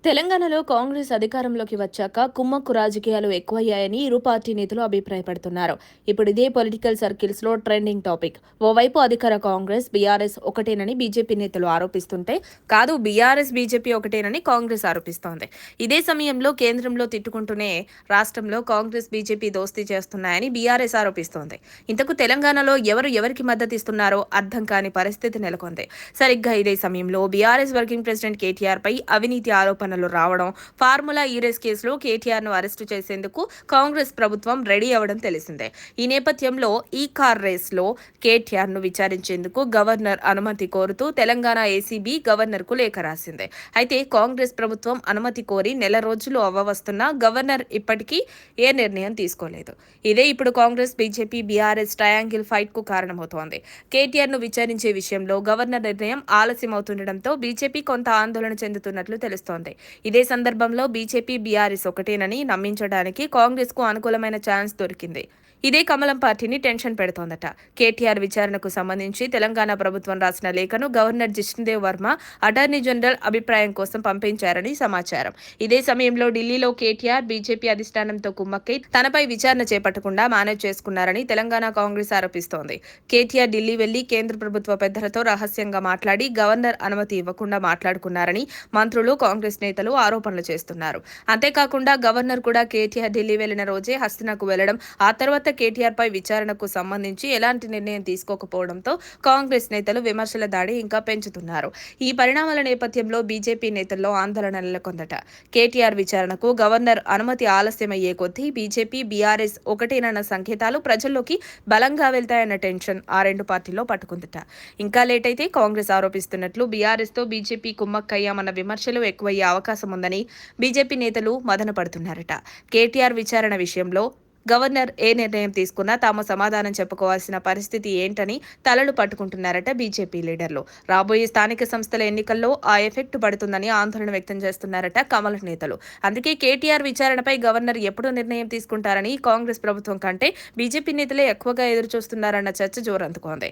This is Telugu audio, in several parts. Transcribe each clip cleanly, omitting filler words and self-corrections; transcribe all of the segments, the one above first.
తెలంగాణలో కాంగ్రెస్ అధికారంలోకి వచ్చాక కుమ్మక్కు రాజకీయాలు ఎక్కువయ్యాయని ఇరు పార్టీ నేతలు అభిప్రాయపడుతున్నారు. ఇప్పుడు ఇదే పొలిటికల్ సర్కిల్స్ లో ట్రెండింగ్ టాపిక్. ఓవైపు అధికార కాంగ్రెస్ బీఆర్ఎస్ ఒకటేనని బీజేపీ నేతలు ఆరోపిస్తుంటే, కాదు బీఆర్ఎస్ బీజేపీ ఒకటేనని కాంగ్రెస్ ఆరోపిస్తోంది. ఇదే సమయంలో కేంద్రంలో తిట్టుకుంటూనే రాష్ట్రంలో కాంగ్రెస్ బీజేపీ దోస్తీ చేస్తున్నాయని బీఆర్ఎస్ ఆరోపిస్తోంది. ఇంతకు తెలంగాణలో ఎవరు ఎవరికి మద్దతు ఇస్తున్నారో అర్థం కాని పరిస్థితి నెలకొంది. సరిగ్గా ఇదే సమయంలో బీఆర్ఎస్ వర్కింగ్ ప్రెసిడెంట్ కేటీఆర్ పై అవినీతి ఆరోపణలు రావడం, ఫార్ములా ఈరేస్ కేసులో కేటీఆర్ ను అరెస్టు చేసేందుకు కాంగ్రెస్ ప్రభుత్వం రెడీ అవ్వడం తెలిసిందే. ఈ నేపథ్యంలో ఈ కార్ రేస్ లో కేటీఆర్ ను విచారించేందుకు గవర్నర్ అనుమతి కోరుతూ తెలంగాణ ఏసీబీ గవర్నర్ కు లేఖ రాసింది. అయితే కాంగ్రెస్ ప్రభుత్వం అనుమతి కోరి నెల రోజులు అవ్వవస్తున్నా గవర్నర్ ఇప్పటికీ ఏ నిర్ణయం తీసుకోలేదు. ఇదే ఇప్పుడు Congress BJP BRS triangle fight కు కారణమవుతోంది. కేటీఆర్ ను విచారించే విషయంలో గవర్నర్ నిర్ణయం ఆలస్యమవుతుండటంతో బీజేపీ కొంత ఆందోళన చెందుతున్నట్లు తెలుస్తోంది. ఇదే సందర్భంలో బీజేపీ బీఆర్ఎస్ ఒకటేనని నమ్మించడానికి కాంగ్రెస్ కు అనుకూలమైన ఛాన్స్ దొరికింది. ఇదే కమలం పార్టీని టెన్షన్ పెడుతోందట. కేటీఆర్ విచారణకు సంబంధించి తెలంగాణ ప్రభుత్వం రాసిన లేఖను governor Jishnu Dev Varma attorney general అభిప్రాయం కోసం పంపించారని సమాచారం. ఇదే సమయంలో ఢిల్లీలో కేటీఆర్ బీజేపీ అధిష్టానంతో కుమ్మక్కై తనపై విచారణ చేపట్టకుండా మేనేజ్ చేసుకున్నారని తెలంగాణ కాంగ్రెస్ ఆరోపిస్తోంది. కేటీఆర్ ఢిల్లీ వెళ్లి కేంద్ర ప్రభుత్వ పెద్దలతో రహస్యంగా మాట్లాడి గవర్నర్ అనుమతి ఇవ్వకుండా మాట్లాడుకున్నారని మంత్రులు, కాంగ్రెస్ నేతలు ఆరోపణలు చేస్తున్నారు. అంతేకాకుండా గవర్నర్ కూడా కేటీఆర్ ఢిల్లీ వెళ్లిన రోజే హస్తినాకు వెళ్లడం, ఆ తర్వాత కేటీఆర్ పై విచారణకు సంబంధించి ఎలాంటి నిర్ణయం తీసుకోకపోవడంతో కాంగ్రెస్ నేతలు విమర్శల దాడి ఇంకా పెంచుతున్నారు. ఈ పరిణామాల నేపథ్యంలో బీజేపీ నేతల్లో ఆందోళన నెలకొందట. కేటీఆర్ విచారణకు గవర్నర్ అనుమతి ఆలస్యమయ్యే కొద్దీ బీజేపీ బీఆర్ఎస్ ఒకటేనన్న సంకేతాలు ప్రజల్లోకి బలంగా వెళ్తాయన్న టెన్షన్ ఆ రెండు పార్టీల్లో పట్టుకుందట. ఇంకా లేట్ అయితే కాంగ్రెస్ ఆరోపిస్తున్నట్లు బీఆర్ఎస్ తో బీజేపీ కుమ్మక్కయ్యామన్న విమర్శలు ఎక్కువయ్యే అవకాశం ఉందని బీజేపీ నేతలు మదన పడుతున్నారట. కేటీఆర్ విచారణ విషయంలో గవర్నర్ ఏ నిర్ణయం తీసుకున్నా తాము సమాధానం చెప్పుకోవాల్సిన పరిస్థితి ఏంటని తలలు పట్టుకుంటున్నారట బీజేపీ లీడర్లు. రాబోయే స్థానిక సంస్థల ఎన్నికల్లో ఆ ఎఫెక్ట్ పడుతుందని ఆందోళన వ్యక్తం చేస్తున్నారట కమల నేతలు. అందుకే కేటీఆర్ విచారణపై గవర్నర్ ఎప్పుడు నిర్ణయం తీసుకుంటారని కాంగ్రెస్ ప్రభుత్వం కంటే బీజేపీ నేతలే ఎక్కువగా ఎదురుచూస్తున్నారన్న చర్చ జోరందుతోంది.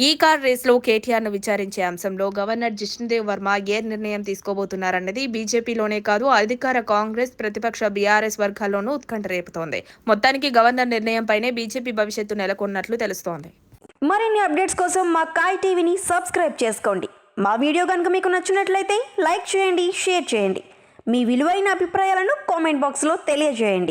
ఈ కార్ రేస్లో కేటీఆర్ ను విచారించే అంశంలో గవర్నర్ జిష్ణుదేవ్ వర్మ ఏ నిర్ణయం తీసుకోబోతున్నారన్నది బీజేపీలోనే కాదు అధికార కాంగ్రెస్, ప్రతిపక్ష బీఆర్ఎస్ వర్గాల్లోనూ ఉత్కంఠ రేపుతోంది. మొత్తానికి గవర్నర్ నిర్ణయంపైనే బీజేపీ భవిష్యత్తు నెలకొన్నట్లు తెలుస్తోంది. మరిన్ని అప్డేట్స్ కోసం మా కాయ్ టీవీని సబ్స్క్రైబ్ చేసుకోండి. మా వీడియో కనుక మీకు నచ్చినట్లయితే లైక్ చేయండి, షేర్ చేయండి. మీ విలువైన అభిప్రాయాలను కామెంట్ బాక్స్లో తెలియజేయండి.